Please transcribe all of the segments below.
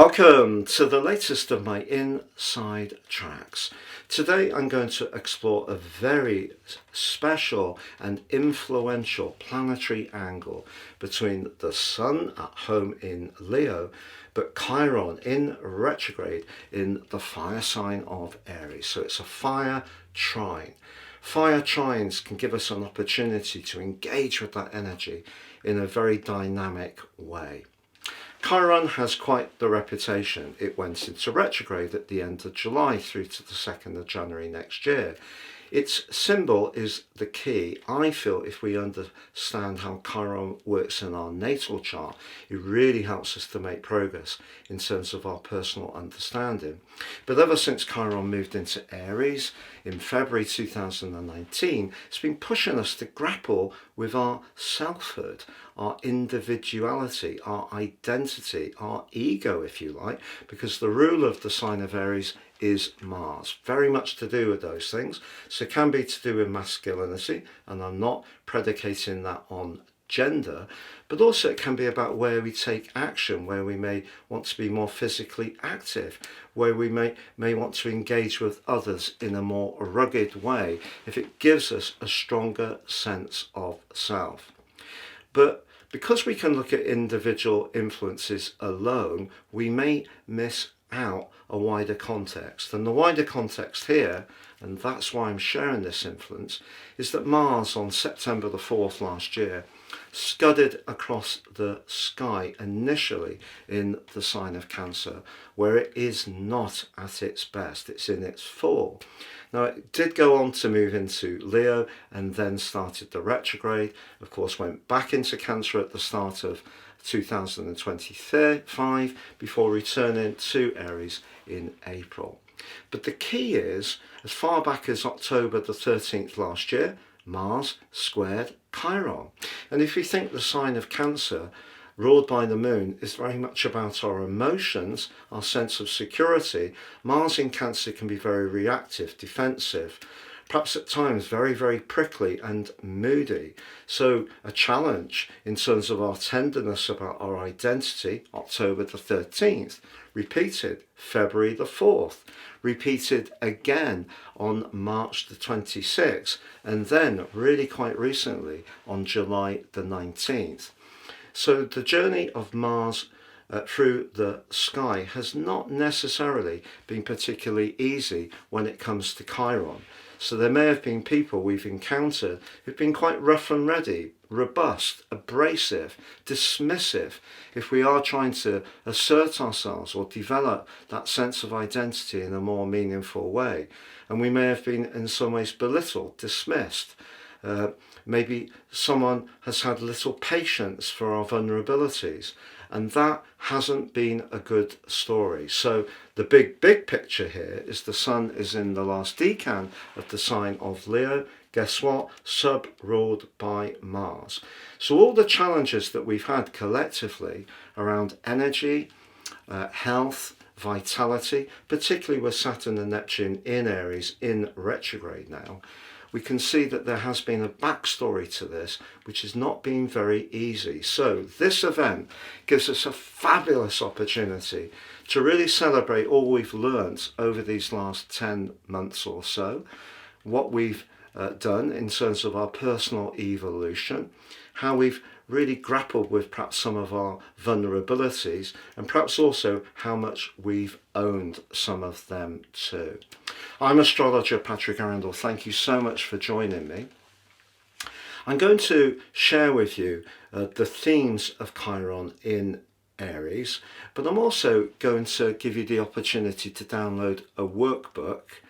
Welcome to the latest of my Inside Tracks. Today I'm going to explore a very special and influential planetary angle between the Sun at home in Leo, but Chiron in retrograde in the fire sign of Aries. So it's a fire trine. Fire trines can give us an opportunity to engage with that energy in a very dynamic way. Chiron has quite the reputation. It went into retrograde at the end of July through to the 2nd of January next year. Its symbol is the key. I feel if we understand how Chiron works in our natal chart, it really helps us to make progress in terms of our personal understanding. But ever since Chiron moved into Aries in February 2019, it's been pushing us to grapple with our selfhood, our individuality, our identity, our ego, if you like, because the ruler of the sign of Aries is Mars. Very much to do with those things. So it can be to do with masculinity, and I'm not predicating that on gender, but also it can be about where we take action, where we may want to be more physically active, where we may want to engage with others in a more rugged way, if it gives us a stronger sense of self. But because we can look at individual influences alone, we may miss out a wider context. And the wider context here, and that's why I'm sharing this influence, is that Mars on September the 4th last year scudded across the sky initially in the sign of Cancer, where it is not at its best. It's in its fall. Now it did go on to move into Leo and then started the retrograde. Of course, went back into Cancer at the start of 2025 before returning to Aries in April. But the key is, as far back as October the 13th last year, Mars squared Chiron. And if you think the sign of Cancer, ruled by the moon, is very much about our emotions, our sense of security, Mars in Cancer can be very reactive, defensive, perhaps at times very, very prickly and moody. So a challenge in terms of our tenderness about our identity, October the 13th, repeated February the 4th, repeated again on March the 26th, and then really quite recently on July the 19th. So the journey of Mars through the sky has not necessarily been particularly easy when it comes to Chiron. So there may have been people we've encountered who've been quite rough and ready, robust, abrasive, dismissive, if we are trying to assert ourselves or develop that sense of identity in a more meaningful way. And we may have been in some ways belittled, dismissed. Maybe someone has had little patience for our vulnerabilities, and that hasn't been a good story. So the big picture here is the Sun is in the last decan of the sign of Leo. Guess what? Sub-ruled by Mars. So all the challenges that we've had collectively around energy, health, vitality, particularly with Saturn and Neptune in Aries in retrograde now, we can see that there has been a backstory to this, which has not been very easy. So this event gives us a fabulous opportunity to really celebrate all we've learnt over these last 10 months or so, what we've done in terms of our personal evolution, how we've really grappled with perhaps some of our vulnerabilities, and perhaps also how much we've owned some of them too. I'm astrologer Patrick Arundell. Thank you so much for joining me. I'm going to share with you the themes of Chiron in Aries, but I'm also going to give you the opportunity to download a workbook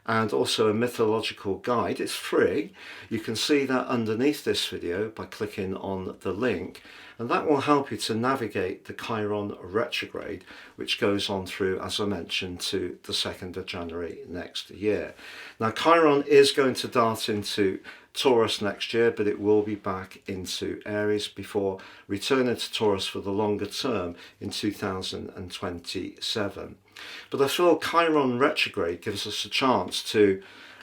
and also a mythological guide. It's free. You can see that underneath this video by clicking on the link, and that will help you to navigate the Chiron retrograde, which goes on through, as I mentioned, to the 2nd of January next year. Now Chiron is going to dart into Taurus next year, but it will be back into Aries before returning to Taurus for the longer term in 2027. But I feel Chiron retrograde gives us a chance to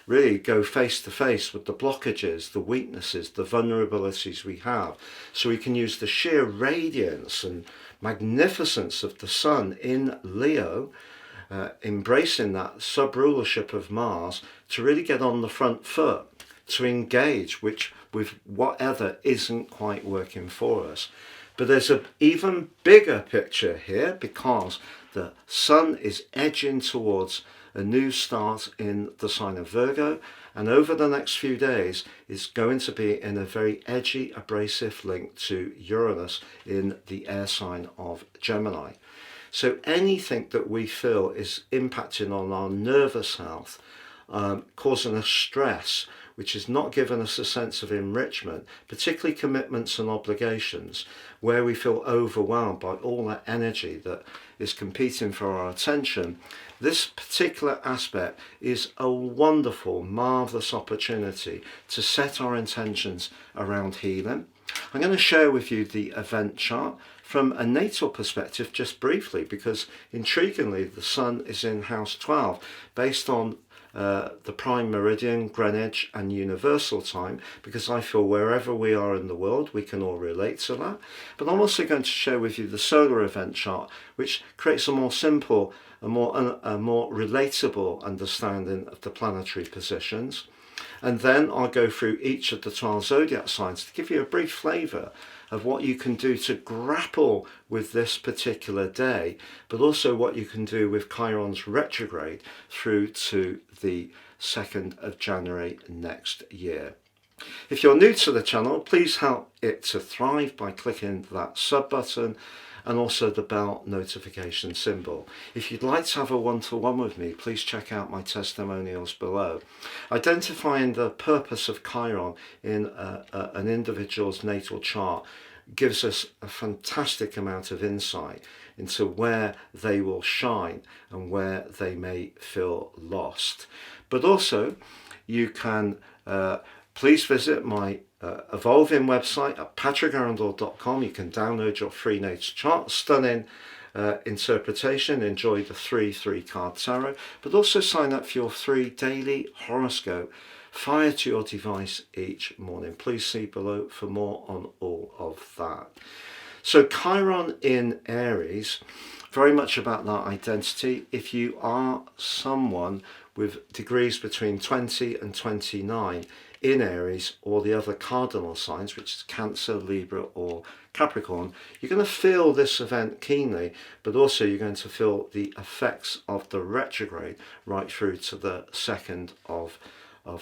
really go face to face with the blockages, the weaknesses, the vulnerabilities we have, so we can use the sheer radiance and magnificence of the Sun in Leo, embracing that sub-rulership of Mars to really get on the front foot, to engage with whatever isn't quite working for us. But there's an even bigger picture here, because the Sun is edging towards a new start in the sign of Virgo, and over the next few days is going to be in a very edgy, abrasive link to Uranus in the air sign of Gemini. So anything that we feel is impacting on our nervous health, causing us stress, which has not given us a sense of enrichment, particularly commitments and obligations, where we feel overwhelmed by all that energy that is competing for our attention, this particular aspect is a wonderful, marvellous opportunity to set our intentions around healing. I'm going to share with you the event chart from a natal perspective just briefly, because intriguingly the Sun is in house 12 based on the prime meridian, Greenwich and universal time, because I feel wherever we are in the world we can all relate to that. But I'm also going to share with you the solar event chart, which creates a more simple, a more relatable understanding of the planetary positions. And then I'll go through each of the 12 zodiac signs to give you a brief flavour of what you can do to grapple with this particular day, but also what you can do with Chiron's retrograde through to the 2nd of January next year. If you're new to the channel, please help it to thrive by clicking that sub button and also the bell notification symbol. If you'd like to have a one-to-one with me, please check out my testimonials below. Identifying the purpose of Chiron in an individual's natal chart gives us a fantastic amount of insight into where they will shine and where they may feel lost. But also, you can please visit my evolving website at patrickarundell.com. You can download your free natal chart, stunning interpretation, enjoy the 3 card tarot, but also sign up for your free daily horoscope fired to your device each morning. Please see below for more on all of that. So Chiron in Aries, very much about that identity. If you are someone with degrees between 20 and 29 in Aries, or the other cardinal signs, which is Cancer, Libra or Capricorn, you're going to feel this event keenly, but also you're going to feel the effects of the retrograde right through to the 2nd of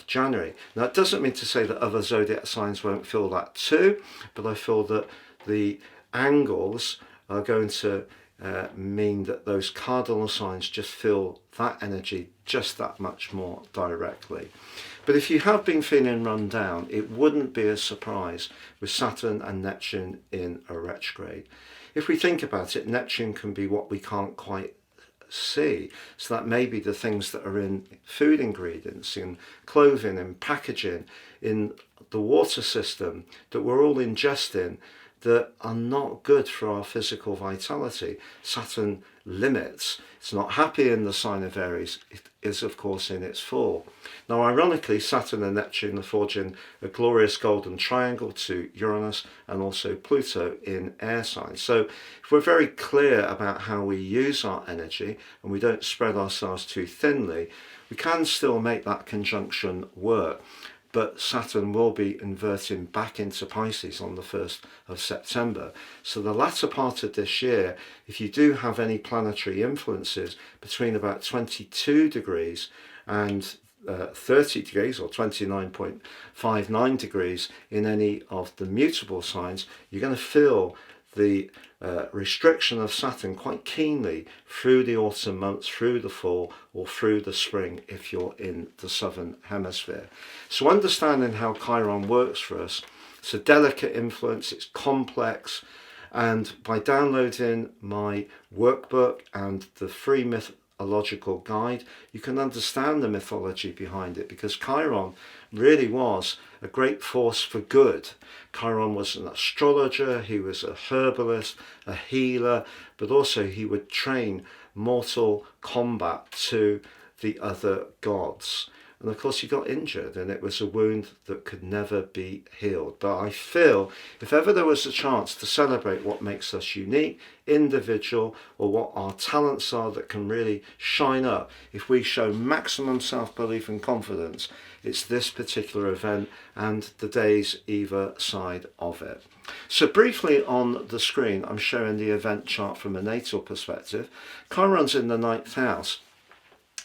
January. Now, it doesn't mean to say that other zodiac signs won't feel that too, but I feel that the angles are going to mean that those cardinal signs just feel that energy just that much more directly. But if you have been feeling run down, it wouldn't be a surprise with Saturn and Neptune in a retrograde. If we think about it, Neptune can be what we can't quite see. So that may be the things that are in food ingredients, in clothing, in packaging, in the water system that we're all ingesting, that are not good for our physical vitality. Saturn limits. It's not happy in the sign of Aries. It is, of course, in its fall. Now, ironically, Saturn and Neptune are forging a glorious golden triangle to Uranus and also Pluto in air signs. So if we're very clear about how we use our energy and we don't spread ourselves too thinly, we can still make that conjunction work. But Saturn will be inverting back into Pisces on the 1st of September. So the latter part of this year, if you do have any planetary influences between about 22 degrees and 30 degrees or 29.59 degrees in any of the mutable signs, you're going to feel the restriction of Saturn quite keenly through the autumn months, through the fall or through the spring if you're in the southern hemisphere. So understanding how Chiron works for us, it's a delicate influence, it's complex, and by downloading my workbook and the free mythological guide, you can understand the mythology behind it, because Chiron really was a great force for good. Chiron was an astrologer, he was a herbalist, a healer, but also he would train mortal combat to the other gods. And of course you got injured, and it was a wound that could never be healed. But I feel if ever there was a chance to celebrate what makes us unique, individual, or what our talents are that can really shine up, if we show maximum self-belief and confidence, it's this particular event and the days either side of it. So briefly on the screen, I'm showing the event chart from a natal perspective. Chiron's in the 9th house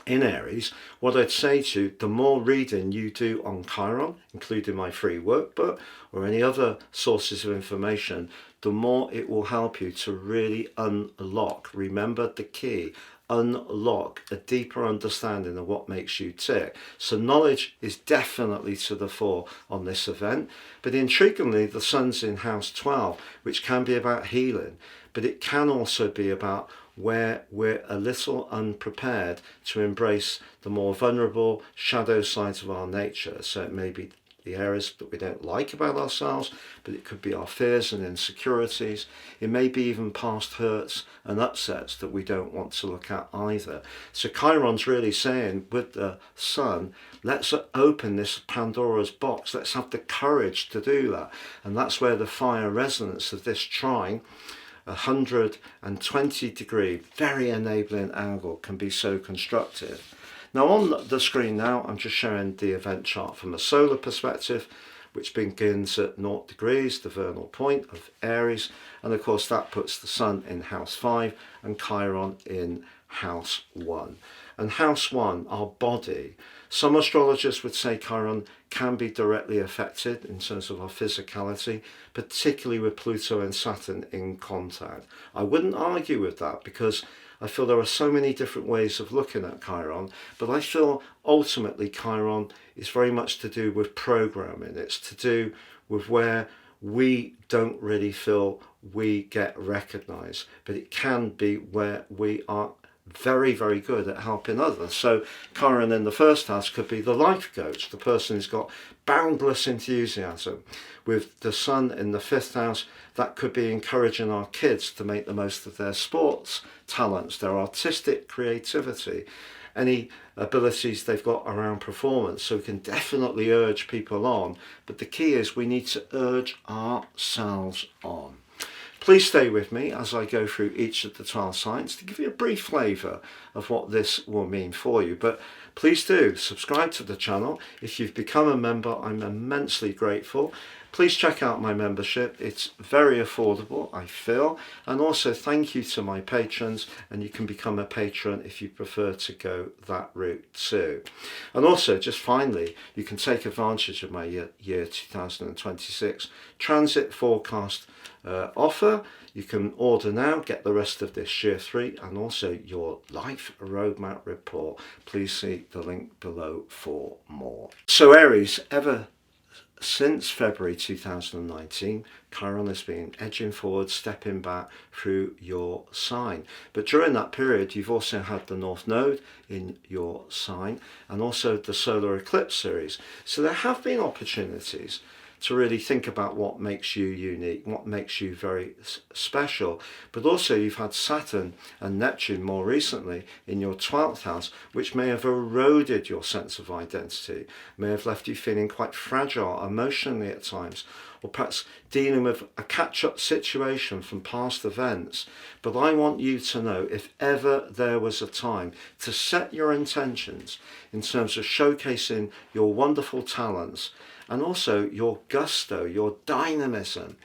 in Aries. What I'd say to you, the more reading you do on Chiron, including my free workbook or any other sources of information, the more it will help you to really unlock, remember the key, unlock a deeper understanding of what makes you tick. So knowledge is definitely to the fore on this event, but intriguingly the sun's in house 12, which can be about healing, but it can also be about where we're a little unprepared to embrace the more vulnerable shadow sides of our nature. So it may be the areas that we don't like about ourselves, but it could be our fears and insecurities. It may be even past hurts and upsets that we don't want to look at either. So Chiron's really saying with the sun, let's open this Pandora's box. Let's have the courage to do that. And that's where the fire resonance of this trine, 120-degree, very enabling angle, can be so constructive. Now on the screen now, I'm just showing the event chart from a solar perspective, which begins at 0 degrees, the vernal point of Aries, and of course that puts the sun in house 5 and Chiron in house 1. And house 1, our body. Some astrologers would say Chiron can be directly affected in terms of our physicality, particularly with Pluto and Saturn in contact. I wouldn't argue with that because I feel there are so many different ways of looking at Chiron, but I feel ultimately Chiron is very much to do with programming. It's to do with where we don't really feel we get recognized, but it can be where we are very, very good at helping others. So Chiron in the 1st house could be the life coach, the person who's got boundless enthusiasm. With the sun in the 5th house, that could be encouraging our kids to make the most of their sports talents, their artistic creativity, any abilities they've got around performance. So we can definitely urge people on, but the key is we need to urge ourselves on. Please stay with me as I go through each of the 12 signs to give you a brief flavour of what this will mean for you. But please do subscribe to the channel. If you've become a member, I'm immensely grateful. Please check out my membership. It's very affordable, I feel. And also thank you to my patrons, and you can become a patron if you prefer to go that route too. And also, just finally, you can take advantage of my year 2026 transit forecast offer. You can order now, get the rest of this year 3 and also your life roadmap report. Please see the link below for more. So Aries, ever since February 2019, Chiron has been edging forward, stepping back through your sign. But during that period, you've also had the North Node in your sign and also the solar eclipse series. So there have been opportunities to really think about what makes you unique, what makes you very special. But also you've had Saturn and Neptune more recently in your 12th house, which may have eroded your sense of identity, may have left you feeling quite fragile emotionally at times, or perhaps dealing with a catch-up situation from past events. But I want you to know, if ever there was a time to set your intentions in terms of showcasing your wonderful talents, and also your gusto, your dynamism,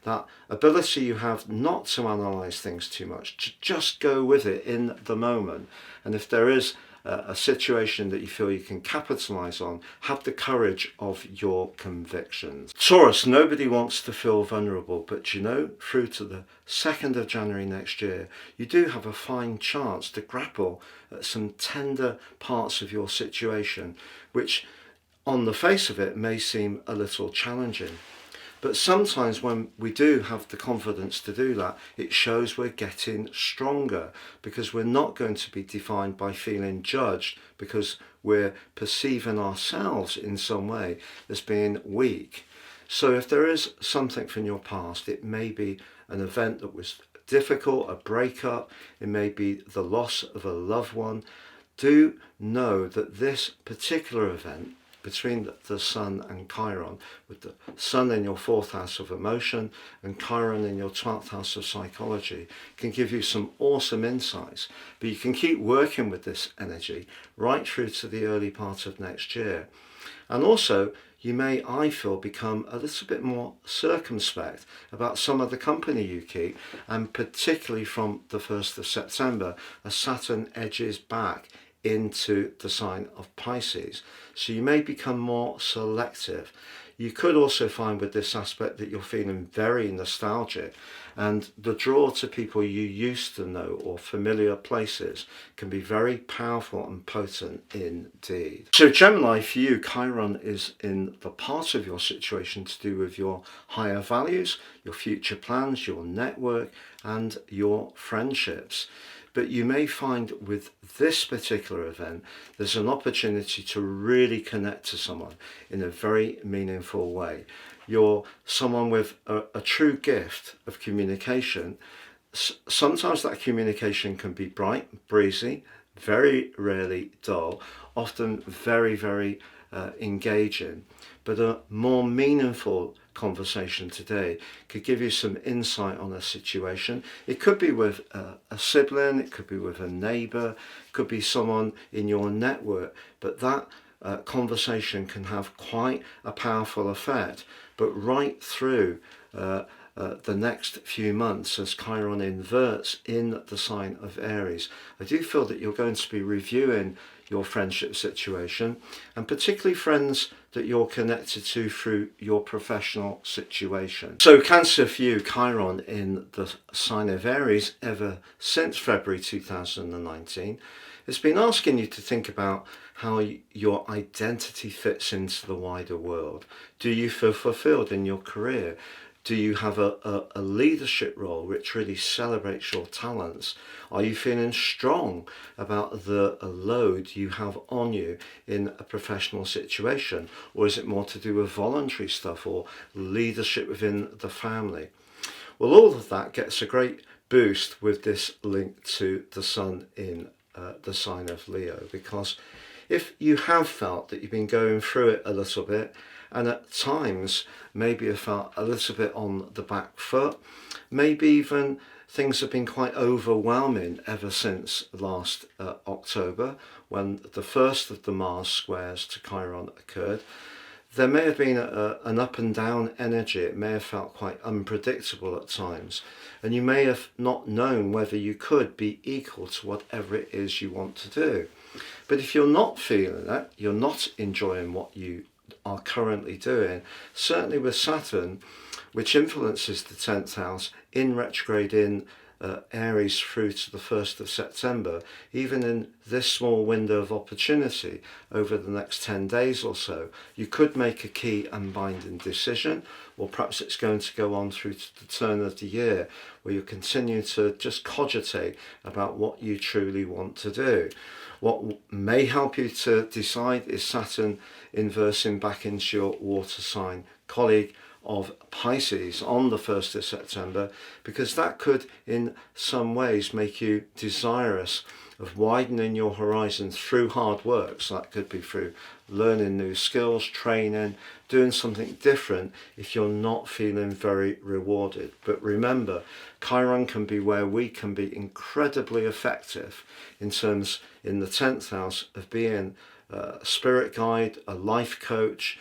that ability you have not to analyse things too much, to just go with it in the moment. And if there is a situation that you feel you can capitalise on, have the courage of your convictions. Taurus, nobody wants to feel vulnerable, but you know, through to the 2nd of January next year, you do have a fine chance to grapple at some tender parts of your situation, which on the face of it may seem a little challenging. But sometimes when we do have the confidence to do that, it shows we're getting stronger, because we're not going to be defined by feeling judged because we're perceiving ourselves in some way as being weak. So if there is something from your past, it may be an event that was difficult, a breakup, it may be the loss of a loved one. do know that this particular event between the Sun and Chiron, with the Sun in your 4th house of emotion and Chiron in your 12th house of psychology, can give you some awesome insights. But you can keep working with this energy right through to the early part of next year. And also, you may, I feel, become a little bit more circumspect about some of the company you keep, and particularly from the 1st of September, as Saturn edges back into the sign of Pisces. So you may become more selective. You could also find with this aspect that you're feeling very nostalgic, and the draw to people you used to know or familiar places can be very powerful and potent indeed. So Gemini, for you, Chiron is in the part of your situation to do with your higher values, your future plans, your network, and your friendships. But you may find with this particular event, there's an opportunity to really connect to someone in a very meaningful way. You're someone with a true gift of communication. Sometimes that communication can be bright, breezy, very rarely dull, often very, very engaging. But a more meaningful conversation today could give you some insight on a situation. It could be with a sibling, it could be with a neighbour, it could be someone in your network, but that conversation can have quite a powerful effect. But right through the next few months, as Chiron inverts in the sign of Aries, I do feel that you're going to be reviewing your friendship situation, and particularly friends that you're connected to through your professional situation. So Cancer, for you, Chiron in the sign of Aries ever since February 2019 has been asking you to think about how your identity fits into the wider world. Do you feel fulfilled in your career? Do you have a leadership role which really celebrates your talents? Are you feeling strong about the load you have on you in a professional situation? Or is it more to do with voluntary stuff or leadership within the family? Well, all of that gets a great boost with this link to the Sun in the sign of Leo, because if you have felt that you've been going through it a little bit, and at times maybe have felt a little bit on the back foot, maybe even things have been quite overwhelming ever since last October, when the first of the Mars squares to Chiron occurred, there may have been an up and down energy. It may have felt quite unpredictable at times, and you may have not known whether you could be equal to whatever it is you want to do. But if you're not feeling that, you're not enjoying what you are currently doing, certainly with Saturn, which influences the 10th house in retrograde in Aries through to the 1st of September, even in this small window of opportunity over the next 10 days or so, you could make a key and binding decision, or perhaps it's going to go on through to the turn of the year where you continue to just cogitate about what you truly want to do. What may help you to decide is Saturn inversing back into your water sign colleague of Pisces on the 1st of September, because that could in some ways make you desirous of widening your horizon through hard work. So that could be through learning new skills, training, doing something different if you're not feeling very rewarded. But remember, Chiron can be where we can be incredibly effective in terms in the 10th house of being a spirit guide, a life coach,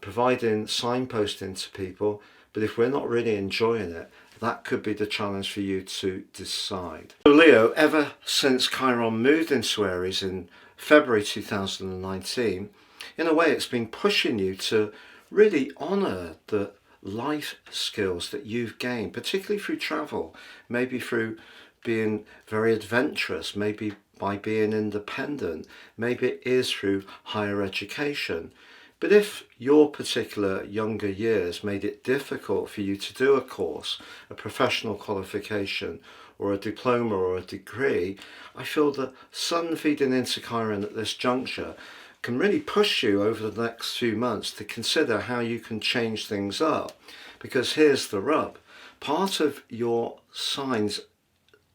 providing signposting to people. But if we're not really enjoying it, that could be the challenge for you to decide. So Leo, ever since Chiron moved into Aries in February 2019, in a way it's been pushing you to really honour the life skills that you've gained, particularly through travel, maybe through being very adventurous, maybe by being independent, maybe it is through higher education. But if your particular younger years made it difficult for you to do a course, a professional qualification, or a diploma or a degree, I feel that Sun feeding into Chiron at this juncture can really push you over the next few months to consider how you can change things up. Because here's the rub. Part of your sign's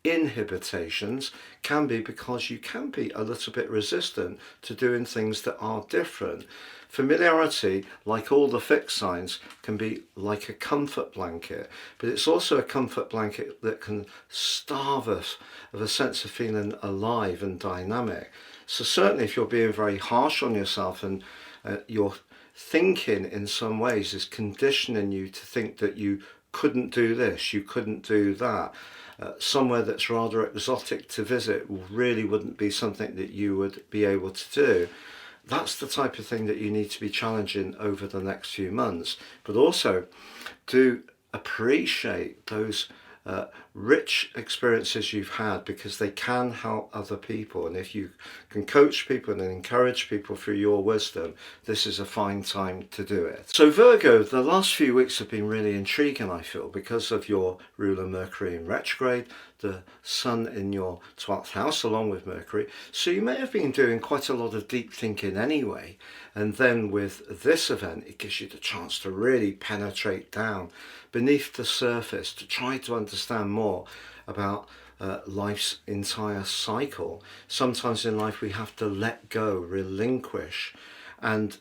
inhibitations can be because you can be a little bit resistant to doing things that are different. Familiarity, like all the fixed signs, can be like a comfort blanket, but it's also a comfort blanket that can starve us of a sense of feeling alive and dynamic. So certainly if you're being very harsh on yourself and your thinking in some ways is conditioning you to think that you couldn't do this, you couldn't do that, somewhere that's rather exotic to visit really wouldn't be something that you would be able to do. That's the type of thing that you need to be challenging over the next few months, but also to appreciate those rich experiences you've had, because they can help other people, and if you can coach people and encourage people through your wisdom, this is a fine time to do it. So Virgo, the last few weeks have been really intriguing, I feel, because of your ruler Mercury in retrograde, the Sun in your 12th house along with Mercury, so you may have been doing quite a lot of deep thinking anyway, and then with this event it gives you the chance to really penetrate down beneath the surface to try to understand more about life's entire cycle. Sometimes in life we have to let go, relinquish, and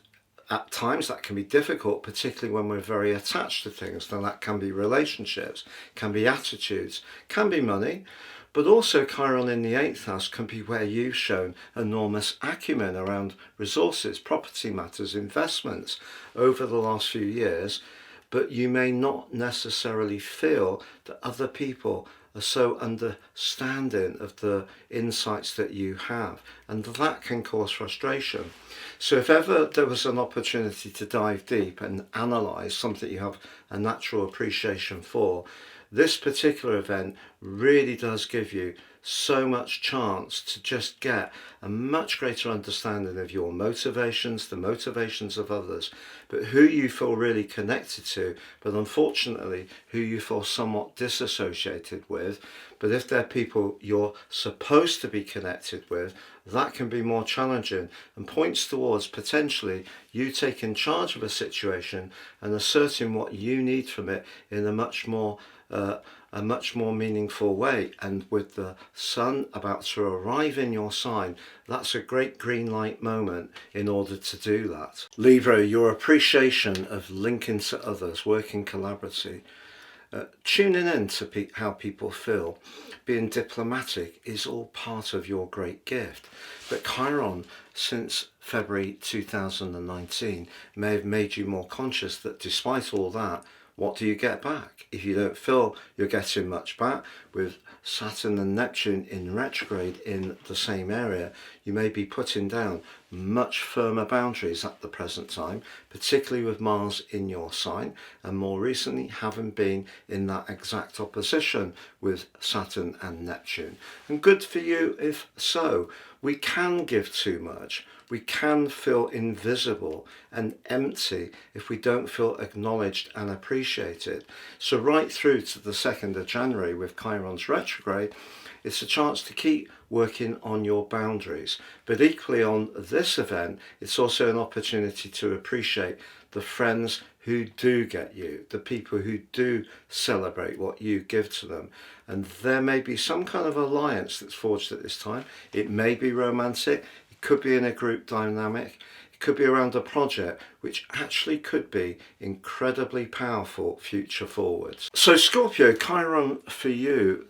at times that can be difficult, particularly when we're very attached to things. Now that can be relationships, can be attitudes, can be money, but also Chiron in the 8th house can be where you've shown enormous acumen around resources, property matters, investments over the last few years, but you may not necessarily feel that other people are so understanding of the insights that you have, and that can cause frustration. So if ever there was an opportunity to dive deep and analyse something you have a natural appreciation for, this particular event really does give you so much chance to just get a much greater understanding of your motivations, the motivations of others, but who you feel really connected to, but unfortunately who you feel somewhat disassociated with. But if they're people you're supposed to be connected with, that can be more challenging and points towards potentially you taking charge of a situation and asserting what you need from it in a much more meaningful way. And with the Sun about to arrive in your sign, that's a great green light moment in order to do that. Libra, your appreciation of linking to others, working collaboratively, tuning in to how people feel, being diplomatic is all part of your great gift. But Chiron, since February 2019, may have made you more conscious that despite all that, what do you get back? If you don't feel you're getting much back, with Saturn and Neptune in retrograde in the same area, you may be putting down much firmer boundaries at the present time, particularly with Mars in your sign, and more recently having been in that exact opposition with Saturn and Neptune. And good for you if so. We can give too much. We can feel invisible and empty if we don't feel acknowledged and appreciated. So right through to the 2nd of January with Chiron's retrograde, it's a chance to keep working on your boundaries. But equally on this event, it's also an opportunity to appreciate the friends who do get you, the people who do celebrate what you give to them. And there may be some kind of alliance that's forged at this time. It may be romantic, it could be in a group dynamic, it could be around a project, which actually could be incredibly powerful future forwards. So Scorpio, Chiron for you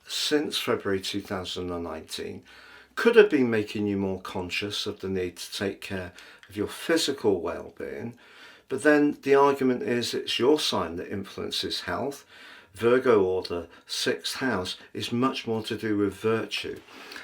since February 2019 could have been making you more conscious of the need to take care of your physical well-being, but then the argument is it's your sign that influences health. Virgo, or the 6th house, is much more to do with virtue.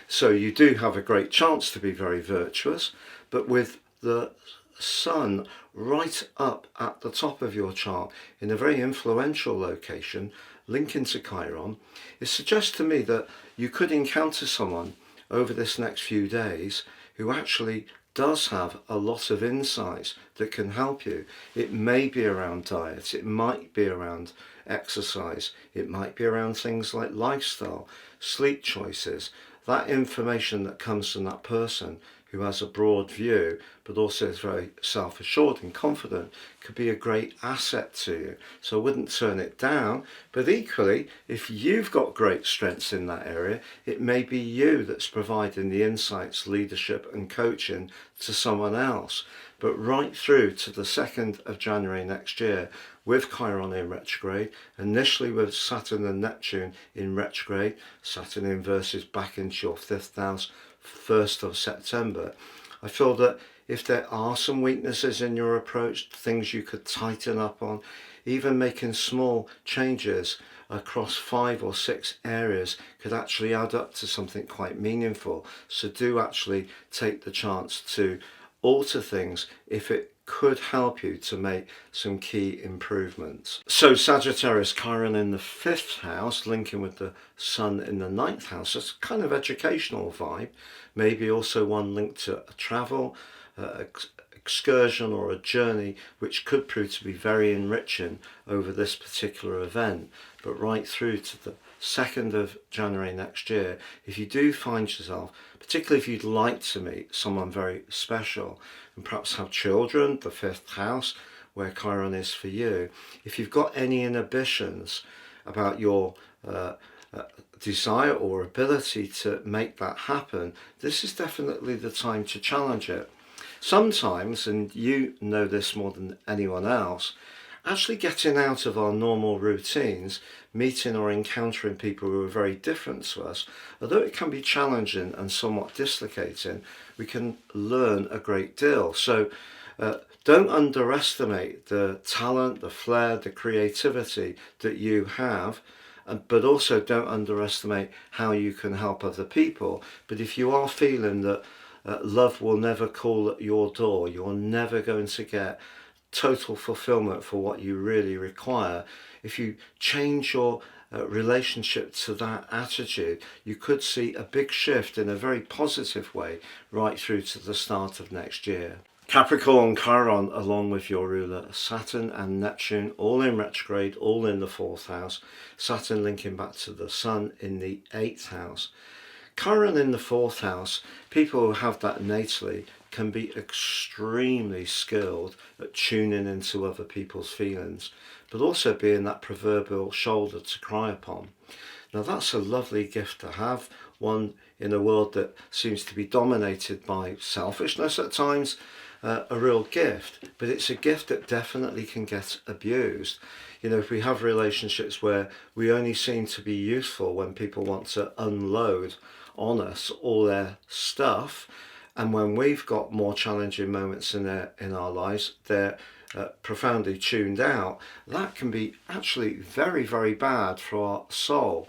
So you do have a great chance to be very virtuous, but with the Sun right up at the top of your chart in a very influential location, linking to Chiron, it suggests to me that you could encounter someone over this next few days who actually does have a lot of insights that can help you. It may be around diet, it might be around exercise, it might be around things like lifestyle, sleep choices. That information that comes from that person who has a broad view but also is very self-assured and confident could be a great asset to you. So I wouldn't turn it down, but equally, if you've got great strengths in that area, it may be you that's providing the insights, leadership and coaching to someone else. But right through to the 2nd of January next year, with Chiron in retrograde, initially with Saturn and Neptune in retrograde, Saturn inverses back into your 5th house 1st of September, I feel that if there are some weaknesses in your approach, things you could tighten up on, even making small changes across 5 or 6 areas could actually add up to something quite meaningful. So do actually take the chance to alter things if it could help you to make some key improvements. So Sagittarius, Chiron in the 5th house, linking with the Sun in the 9th house. That's kind of educational vibe. Maybe also one linked to a travel, excursion or a journey, which could prove to be very enriching over this particular event. But right through to the 2nd of January next year, if you do find yourself, particularly if you'd like to meet someone very special and perhaps have children, the 5th house where Chiron is for you, if you've got any inhibitions about your desire or ability to make that happen, this is definitely the time to challenge it. Sometimes, and you know this more than anyone else, actually getting out of our normal routines, meeting or encountering people who are very different to us, although it can be challenging and somewhat dislocating, we can learn a great deal. So don't underestimate the talent, the flair, the creativity that you have, but also don't underestimate how you can help other people. But if you are feeling that love will never call at your door, you're never going to get total fulfillment for what you really require, if you change your relationship to that attitude, you could see a big shift in a very positive way right through to the start of next year. Capricorn, Chiron, along with your ruler Saturn and Neptune, all in retrograde, all in the 4th house. Saturn linking back to the Sun in the 8th house. Chiron in the 4th house, people who have that natally can be extremely skilled at tuning into other people's feelings, but also being that proverbial shoulder to cry upon. Now that's a lovely gift to have, one in a world that seems to be dominated by selfishness at times, a real gift, but it's a gift that definitely can get abused. You know, if we have relationships where we only seem to be useful when people want to unload on us all their stuff, and when we've got more challenging moments in our lives, they're profoundly tuned out, that can be actually very, very bad for our soul.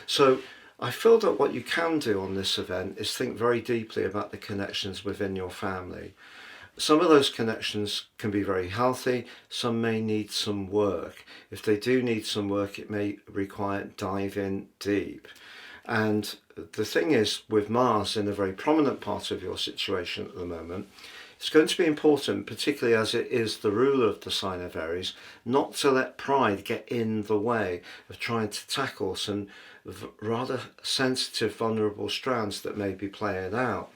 So I feel that what you can do on this event is think very deeply about the connections within your family. Some of those connections can be very healthy, some may need some work. If they do need some work, it may require diving deep. And the thing is, with Mars in a very prominent part of your situation at the moment, it's going to be important, particularly as it is the ruler of the sign of Aries, not to let pride get in the way of trying to tackle some rather sensitive, vulnerable strands that may be playing out.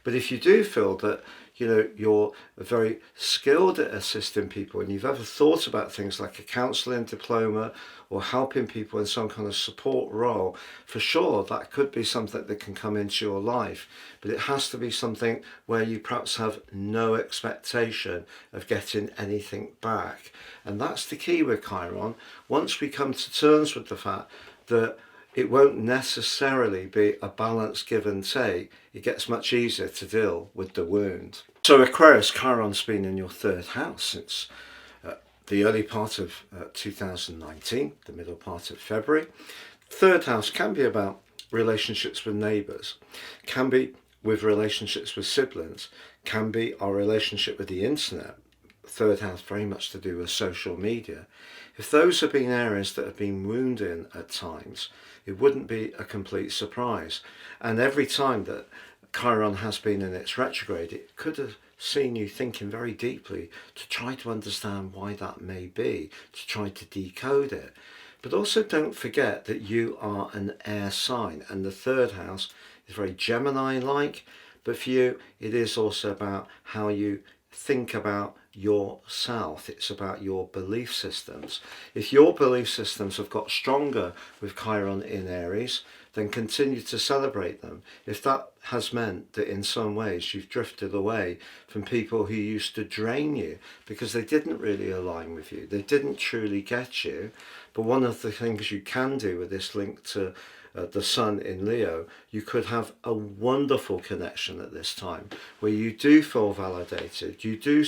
But if you do feel that you're very skilled at assisting people and you've ever thought about things like a counselling diploma or helping people in some kind of support role, for sure that could be something that can come into your life, but it has to be something where you perhaps have no expectation of getting anything back. And that's the key with Chiron. Once we come to terms with the fact that it won't necessarily be a balanced give and take, it gets much easier to deal with the wound. So Aquarius, Chiron's been in your 3rd house since the early part of 2019, the middle part of February. 3rd house can be about relationships with neighbours, can be with relationships with siblings, can be our relationship with the internet. 3rd house very much to do with social media. If those have been areas that have been wounding at times, it wouldn't be a complete surprise. And every time that Chiron has been in its retrograde, it could have seen you thinking very deeply to try to understand why that may be, to try to decode it. But also don't forget that you are an air sign, and the 3rd house is very Gemini-like, but for you it is also about how you think about yourself. It's about your belief systems. If your belief systems have got stronger with Chiron in Aries, then continue to celebrate them. If that has meant that in some ways you've drifted away from people who used to drain you because they didn't really align with you, they didn't truly get you, but one of the things you can do with this link to the Sun in Leo, you could have a wonderful connection at this time where you do feel validated, you do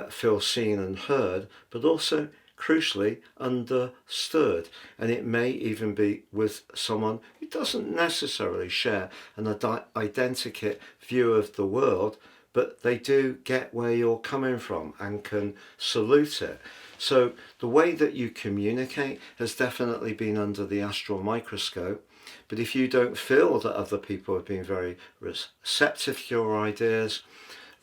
feel seen and heard, but also crucially understood. And it may even be with someone who doesn't necessarily share an identical view of the world, but they do get where you're coming from and can salute it. So the way that you communicate has definitely been under the astral microscope. But if you don't feel that other people have been very receptive to your ideas,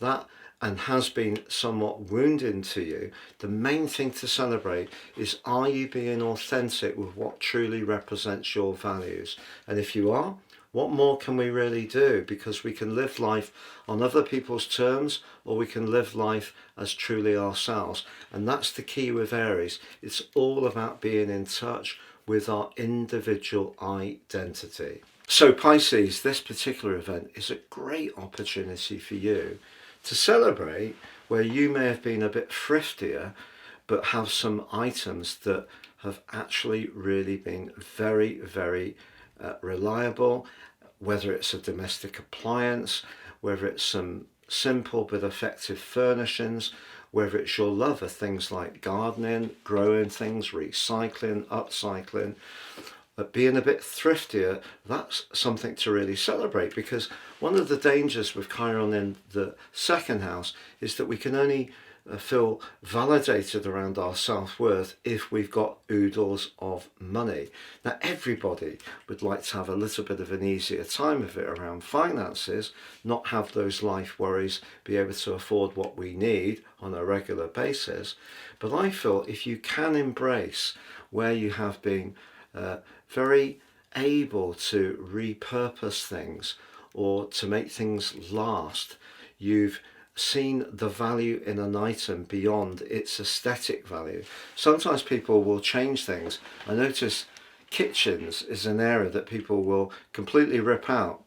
that and has been somewhat wounding to you, the main thing to celebrate is, are you being authentic with what truly represents your values? And if you are, what more can we really do? Because we can live life on other people's terms, or we can live life as truly ourselves. And that's the key with Aries. It's all about being in touch with our individual identity. So Pisces, this particular event is a great opportunity for you to celebrate where you may have been a bit thriftier, but have some items that have actually really been very, very reliable, whether it's a domestic appliance, whether it's some simple but effective furnishings, whether it's your love of things like gardening, growing things, recycling, upcycling. But being a bit thriftier, that's something to really celebrate, because one of the dangers with Chiron in the second house is that we can only feel validated around our self-worth if we've got oodles of money. Now everybody would like to have a little bit of an easier time of it around finances, not have those life worries, be able to afford what we need on a regular basis. But I feel if you can embrace where you have been very able to repurpose things or to make things last, you've seen the value in an item beyond its aesthetic value. Sometimes people will change things. I notice kitchens is an area that people will completely rip out.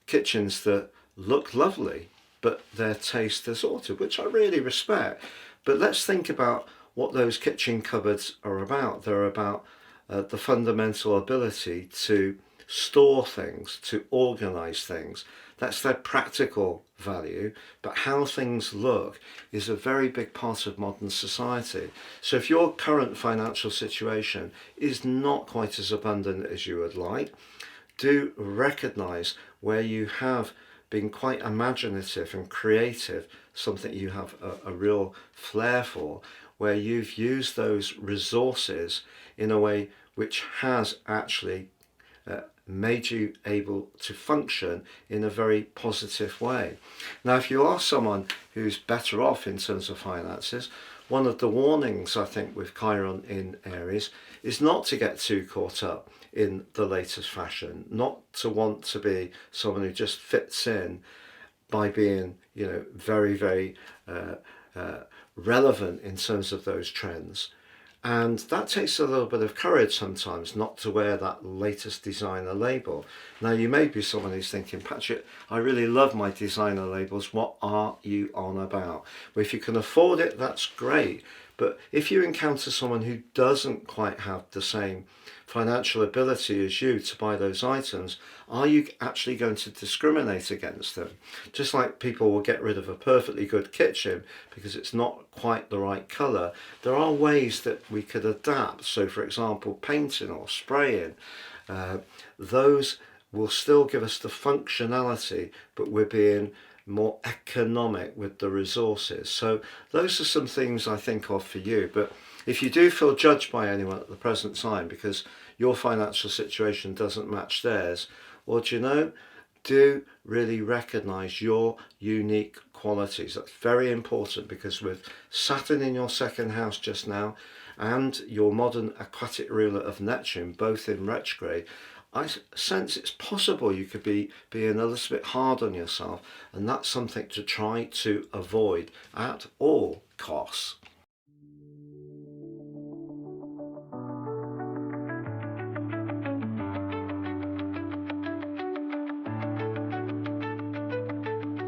Kitchens that look lovely, but their taste is altered, which I really respect. But let's think about what those kitchen cupboards are about. They're about the fundamental ability to store things, to organize things. That's their practical value, but how things look is a very big part of modern society. So if your current financial situation is not quite as abundant as you would like, do recognize where you have been quite imaginative and creative, something you have a real flair for, where you've used those resources in a way which has actually made you able to function in a very positive way. Now, if you are someone who's better off in terms of finances, one of the warnings I think with Chiron in Aries is not to get too caught up in the latest fashion, not to want to be someone who just fits in by being, very, very relevant in terms of those trends. And that takes a little bit of courage sometimes, not to wear that latest designer label. Now, you may be someone who's thinking, Patrick, I really love my designer labels. What are you on about? Well, if you can afford it, that's great. But if you encounter someone who doesn't quite have the same financial ability as you to buy those items, are you actually going to discriminate against them? Just like people will get rid of a perfectly good kitchen because it's not quite the right colour, there are ways that we could adapt. So for example, painting or spraying, those will still give us the functionality, but we're being more economic with the resources. So those are some things I think of for you. But if you do feel judged by anyone at the present time because your financial situation doesn't match theirs, well, do really recognize your unique qualities. That's very important, because with Saturn in your second house just now and your modern aquatic ruler of Neptune both in retrograde, I sense it's possible you could be being a little bit hard on yourself, and that's something to try to avoid at all costs.